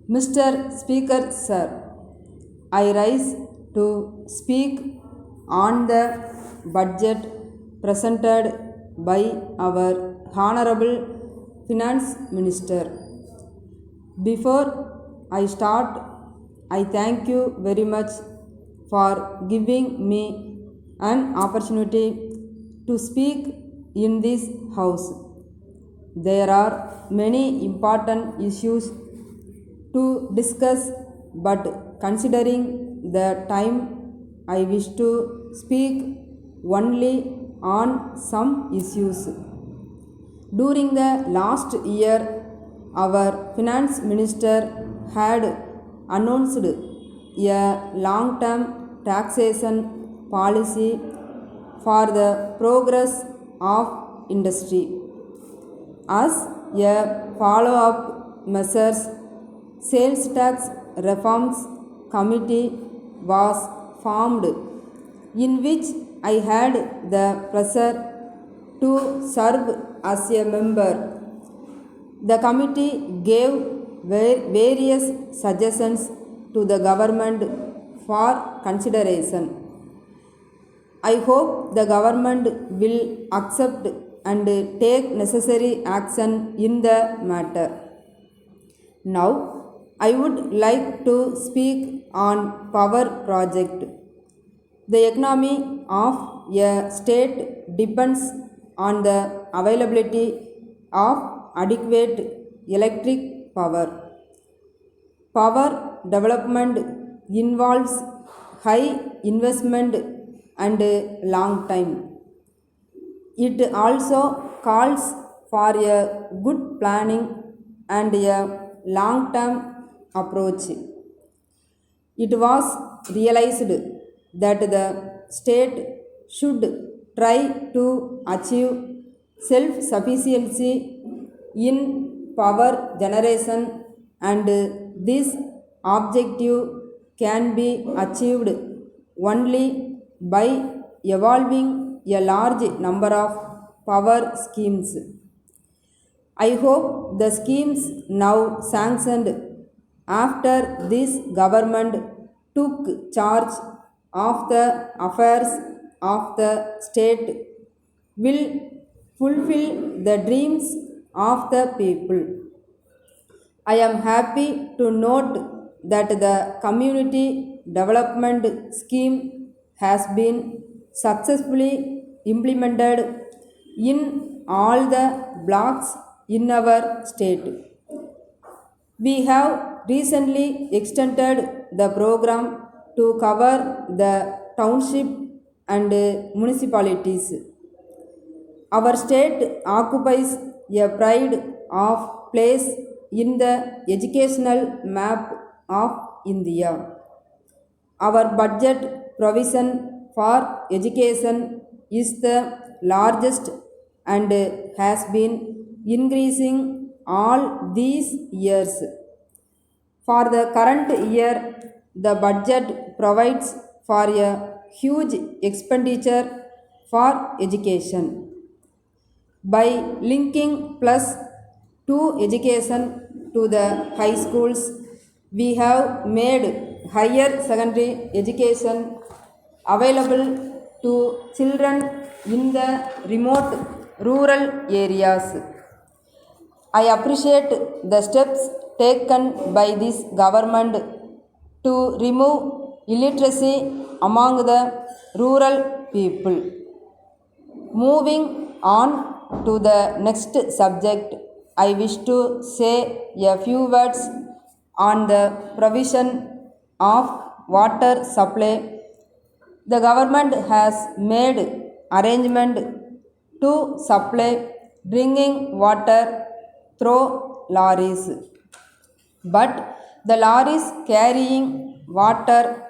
Mr. Speaker, sir, I rise to speak on the budget presented by our Honorable Finance Minister. Before I start, I thank you very much for giving me an opportunity to speak in this house. There are many important issues to discuss, but considering the time, I wish to speak only on some issues. During the last year, our finance minister had announced a long term taxation policy for the progress of industry. As a follow up measures, sales tax reforms committee was formed, in which I had the pleasure to serve as a member. The committee gave various suggestions to the government for consideration. I hope the government will accept and take necessary action in the matter. Now, I would like to speak on power project. The economy of a state depends on the availability of adequate electric power. Power development involves high investment and long time. It also calls for a good planning and a long term approach. It was realized that the state should try to achieve self sufficiency in power generation, and this objective can be achieved only by evolving a large number of power schemes. I hope the schemes now sanctioned after this government took charge of the affairs of the state will fulfill the dreams of the people. I am happy to note that the community development scheme has been successfully implemented in all the blocks in our state. We have recently extended the program to cover the township and municipalities. Our state occupies a pride of place in the educational map of India. Our budget provision for education is the largest and has been increasing all these years. For the current year, the budget provides for a huge expenditure for education. By linking plus 2 education to the high schools, we have made higher secondary education available to children in the remote rural areas. I appreciate the steps taken by this government to remove illiteracy among the rural people. Moving on to the next subject, I wish to say a few words on the provision of water supply. The government has made arrangement to supply drinking water through lorries. But the lorries carrying water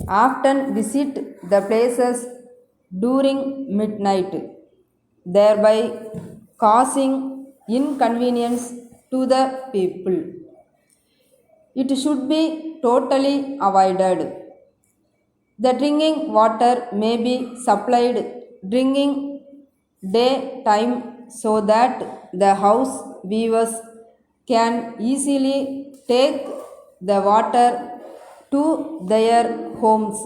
often visit the places during midnight, thereby causing inconvenience to the people. It should be totally avoided. The drinking water may be supplied during daytime so that the house viewers can easily take the water to their homes.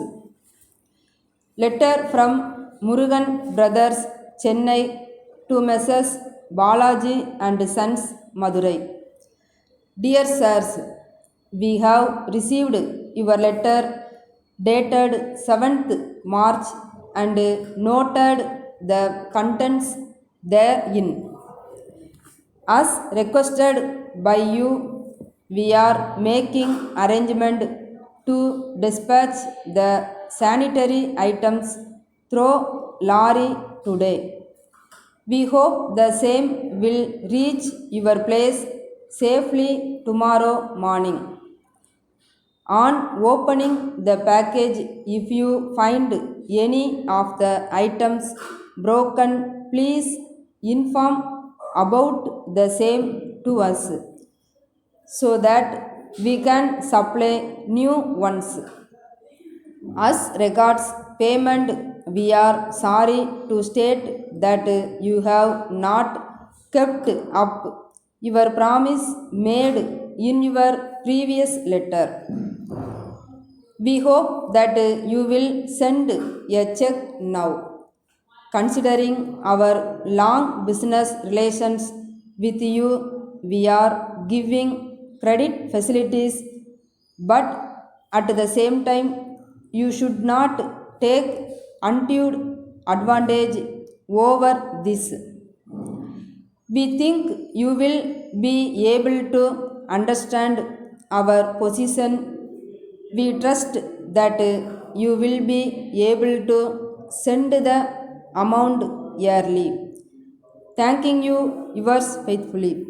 Letter from Murugan Brothers, Chennai to Messrs. Balaji and Sons, Madurai. Dear Sirs, we have received your letter dated 7th March and noted the contents therein. As requested by you, we are making arrangement to dispatch the sanitary items through lorry today. We hope the same will reach your place safely tomorrow morning. On opening the package, if you find any of the items broken, please inform about the same to us so that we can supply new ones. As regards payment, we are sorry to state that you have not kept up your promise made in your previous letter. We hope that you will send a check now. Considering our long business relations with you, we are giving credit facilities, but at the same time, you should not take undue advantage over this. We think you will be able to understand our position. We trust that you will be able to send the amount yearly. Thanking you, yours faithfully.